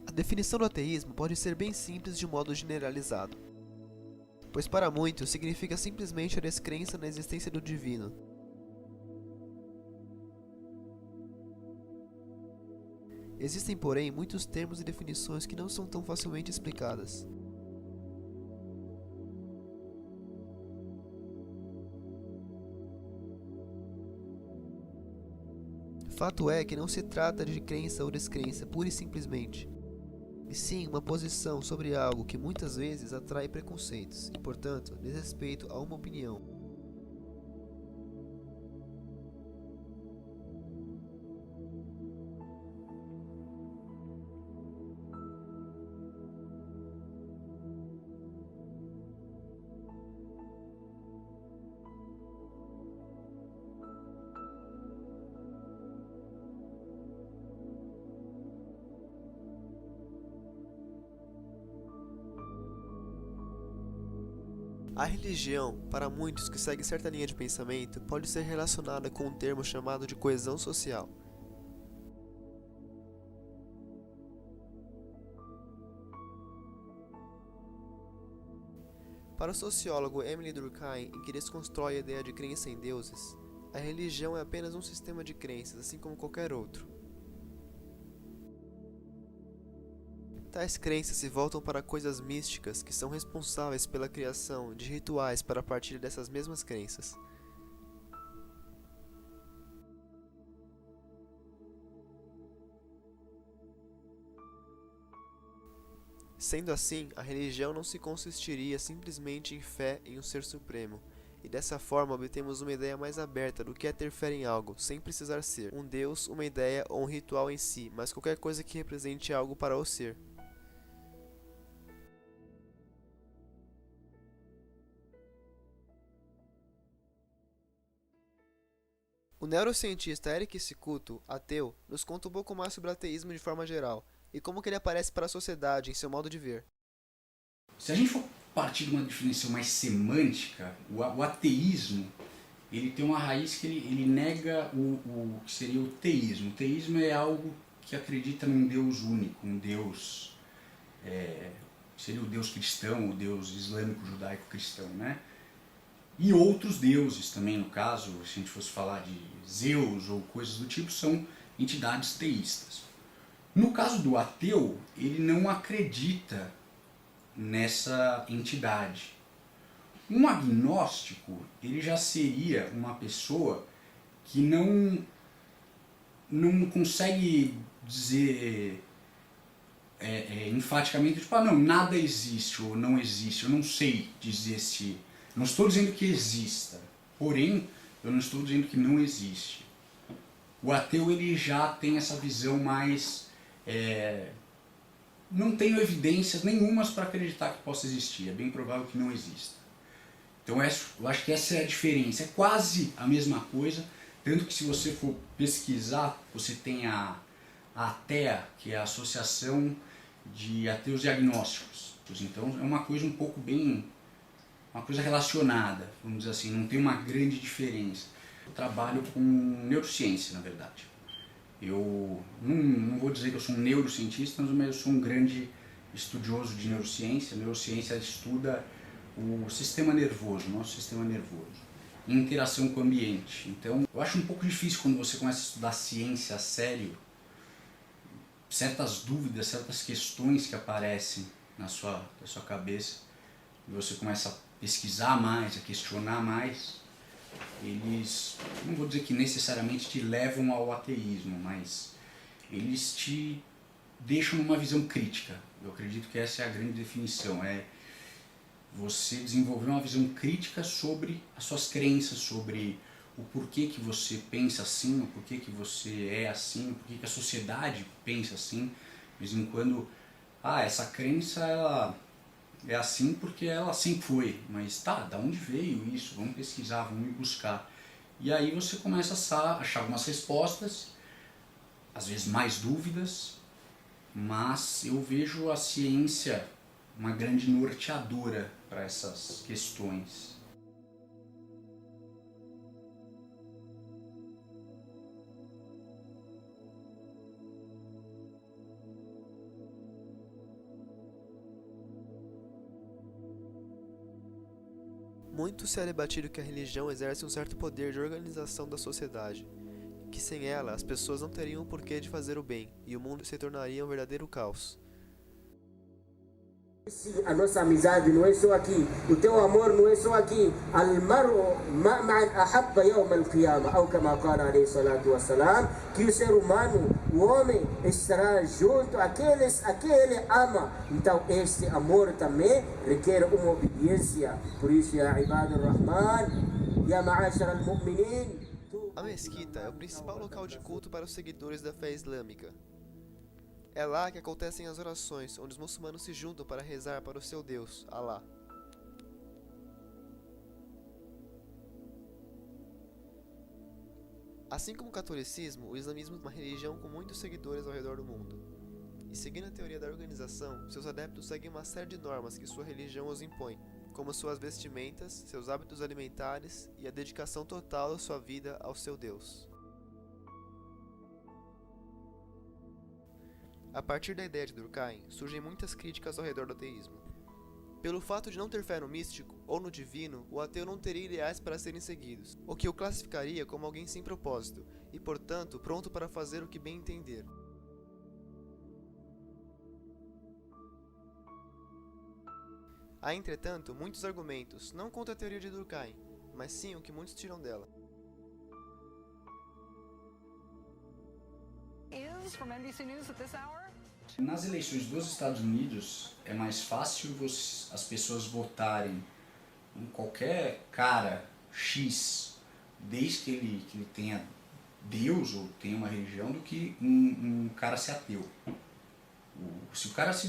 A definição do ateísmo pode ser bem simples de modo generalizado, pois para muitos significa simplesmente a descrença na existência do divino. Existem, porém, muitos termos e definições que não são tão facilmente explicadas. Fato é que não se trata de crença ou descrença, pura e simplesmente, e sim uma posição sobre algo que muitas vezes atrai preconceitos e, portanto, desrespeito a uma opinião. A religião, para muitos que seguem certa linha de pensamento, pode ser relacionada com um termo chamado de coesão social. Para o sociólogo Emile Durkheim, em que desconstrói a ideia de crença em deuses, a religião é apenas um sistema de crenças, assim como qualquer outro. Tais crenças se voltam para coisas místicas que são responsáveis pela criação de rituais para a partir dessas mesmas crenças. Sendo assim, a religião não se consistiria simplesmente em fé em um ser supremo, e dessa forma obtemos uma ideia mais aberta do que é ter fé em algo, sem precisar ser um deus, uma ideia ou um ritual em si, mas qualquer coisa que represente algo para o ser. O neurocientista Eric Cicutto, ateu, nos conta um pouco mais sobre o ateísmo de forma geral e como que ele aparece para a sociedade em seu modo de ver. Se a gente for partir de uma definição mais semântica, o ateísmo ele tem uma raiz que ele nega o que seria o teísmo. O teísmo é algo que acredita num Deus único, um Deus, seria o Deus cristão, o Deus islâmico, judaico cristão, né? E outros deuses também, no caso, se a gente fosse falar de Zeus ou coisas do tipo, são entidades teístas. No caso do ateu, ele não acredita nessa entidade. Um agnóstico, ele já seria uma pessoa que não consegue dizer enfaticamente, tipo, não, nada existe ou não existe, eu não sei dizer se... Não estou dizendo que exista, porém, eu não estou dizendo que não existe. O ateu ele já tem essa visão mais... não tenho evidências nenhumas para acreditar que possa existir, é bem provável que não exista. Então eu acho que essa é a diferença, é quase a mesma coisa, tanto que se você for pesquisar, você tem a ATEA, que é a Associação de Ateus e Agnósticos. Então é uma coisa um pouco bem... uma coisa relacionada, vamos dizer assim, não tem uma grande diferença. Eu trabalho com neurociência, na verdade. Eu não vou dizer que eu sou um neurocientista, mas eu sou um grande estudioso de neurociência. A neurociência estuda o sistema nervoso, o nosso sistema nervoso, em interação com o ambiente. Então, eu acho um pouco difícil quando você começa a estudar ciência a sério, certas dúvidas, certas questões que aparecem na sua cabeça, e você começa a pesquisar mais, a questionar mais, eles, não vou dizer que necessariamente te levam ao ateísmo, mas eles te deixam numa visão crítica. Eu acredito que essa é a grande definição, é você desenvolver uma visão crítica sobre as suas crenças, sobre o porquê que você pensa assim, o porquê que você é assim, o porquê que a sociedade pensa assim. De vez em quando, essa crença ela é assim porque ela sempre foi, mas tá, da onde veio isso? Vamos pesquisar, vamos ir buscar. E aí você começa a achar algumas respostas, às vezes mais dúvidas, mas eu vejo a ciência uma grande norteadora para essas questões. Muito se é debatido que a religião exerce um certo poder de organização da sociedade, que sem ela as pessoas não teriam o porquê de fazer o bem, e o mundo se tornaria um verdadeiro caos. A nossa amizade não é só aqui, o teu amor não é só aqui. Al-mar'u ma'an ahabba yawm al-qiyamah, ou como qala alayhi salatu wassalam, que o ser humano, o homem, estará junto àqueles a que ele ama. Então este amor também requer uma obediência. Por isso, ya ibad ar-Rahman, ya ma'ashara al-mu'minin. A mesquita é o principal local de culto para os seguidores da fé islâmica. É lá que acontecem as orações, onde os muçulmanos se juntam para rezar para o seu Deus, Alá. Assim como o catolicismo, o islamismo é uma religião com muitos seguidores ao redor do mundo. E seguindo a teoria da organização, seus adeptos seguem uma série de normas que sua religião os impõe, como suas vestimentas, seus hábitos alimentares e a dedicação total da sua vida ao seu Deus. A partir da ideia de Durkheim, surgem muitas críticas ao redor do ateísmo. Pelo fato de não ter fé no místico ou no divino, o ateu não teria ideais para serem seguidos, o que o classificaria como alguém sem propósito e, portanto, pronto para fazer o que bem entender. Há, entretanto, muitos argumentos, não contra a teoria de Durkheim, mas sim o que muitos tiram dela. Nas eleições dos Estados Unidos é mais fácil as pessoas votarem em qualquer cara X, desde que ele tenha Deus ou tenha uma religião, do que um cara ser ateu. Se o cara se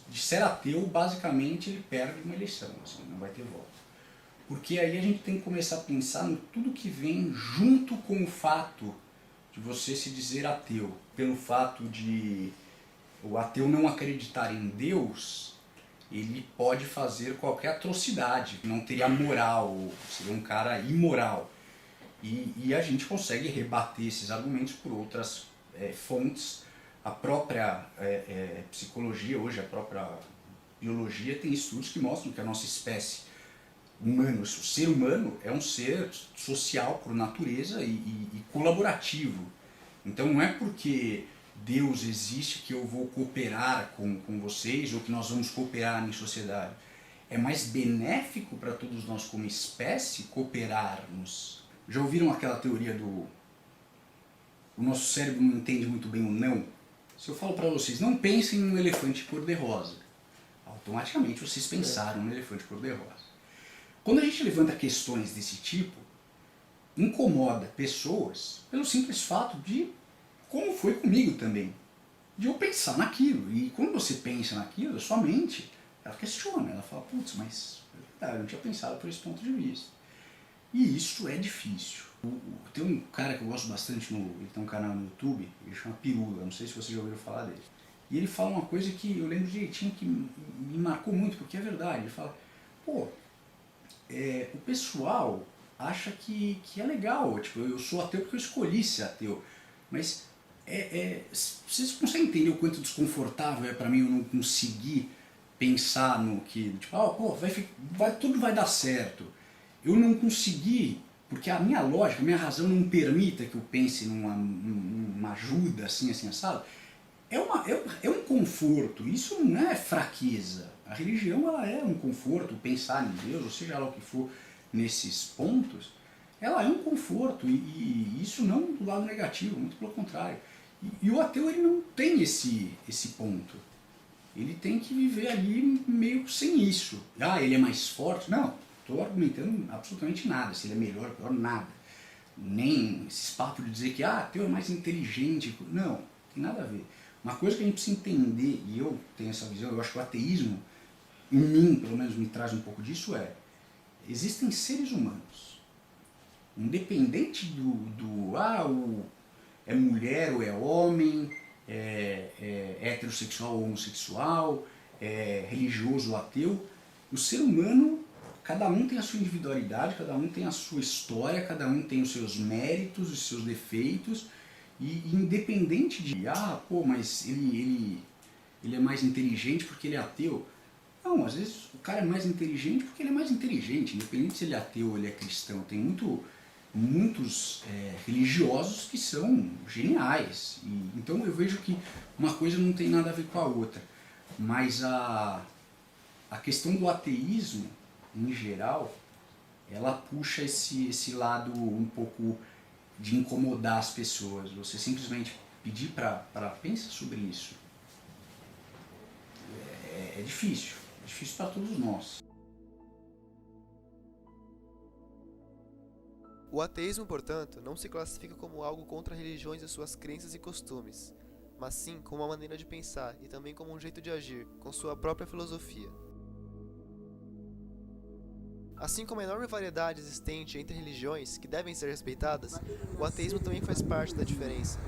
disser ateu, basicamente ele perde uma eleição, assim, não vai ter voto. Porque aí a gente tem que começar a pensar em tudo que vem junto com o fato de você se dizer ateu. Pelo fato de o ateu não acreditar em Deus, ele pode fazer qualquer atrocidade, não teria moral, seria um cara imoral. E a gente consegue rebater esses argumentos por outras fontes. A própria psicologia, hoje a própria biologia, tem estudos que mostram que a nossa espécie humana, o ser humano, é um ser social por natureza e colaborativo. Então não é porque Deus existe que eu vou cooperar com vocês ou que nós vamos cooperar em sociedade. É mais benéfico para todos nós como espécie cooperarmos. Já ouviram aquela teoria do o nosso cérebro não entende muito bem o não? Se eu falo para vocês, não pensem num elefante cor-de-rosa, automaticamente vocês pensaram no elefante cor-de-rosa. Quando a gente levanta questões desse tipo, incomoda pessoas pelo simples fato de, como foi comigo também, de eu pensar naquilo. E quando você pensa naquilo, a sua mente, ela questiona, ela fala, putz, mas eu não tinha pensado por esse ponto de vista. E isso é difícil. Tem um cara que eu gosto bastante, ele tem um canal no YouTube, ele chama Pirula, não sei se vocês já ouviram falar dele. E ele fala uma coisa que eu lembro direitinho que me marcou muito, porque é verdade. Ele fala, o pessoal acha que é legal, tipo, eu sou ateu porque eu escolhi ser ateu, mas vocês conseguem entender o quanto desconfortável é pra mim eu não conseguir pensar no que, tipo, tudo vai dar certo. Eu não consegui, porque a minha lógica, a minha razão não permita que eu pense numa ajuda assim, assado. É um conforto, isso não é fraqueza. A religião ela é um conforto, pensar em Deus, ou seja lá o que for nesses pontos, ela é um conforto, e isso não do lado negativo, muito pelo contrário. E o ateu ele não tem esse ponto. Ele tem que viver ali meio sem isso. Ah, ele é mais forte? Não, estou argumentando absolutamente nada, se ele é melhor ou pior, nada. Nem esses papos de dizer que ateu é mais inteligente. Não, tem nada a ver. Uma coisa que a gente precisa entender, e eu tenho essa visão, eu acho que o ateísmo, em mim, pelo menos me traz um pouco disso, existem seres humanos, independente é mulher ou é homem, é heterossexual ou homossexual, é religioso ou ateu, o ser humano, cada um tem a sua individualidade, cada um tem a sua história, cada um tem os seus méritos, os seus defeitos, e independente de, mas ele é mais inteligente porque ele é ateu. Não, às vezes o cara é mais inteligente porque ele é mais inteligente, independente se ele é ateu ou ele é cristão. Tem muitos religiosos que são geniais. Então eu vejo que uma coisa não tem nada a ver com a outra. Mas a questão do ateísmo, em geral, ela puxa esse lado um pouco de incomodar as pessoas. Você simplesmente pedir para pensar sobre isso. É difícil para todos nós. O ateísmo, portanto, não se classifica como algo contra religiões e suas crenças e costumes, mas sim como uma maneira de pensar e também como um jeito de agir, com sua própria filosofia. Assim como a enorme variedade existente entre religiões, que devem ser respeitadas, o ateísmo também faz parte da diferença.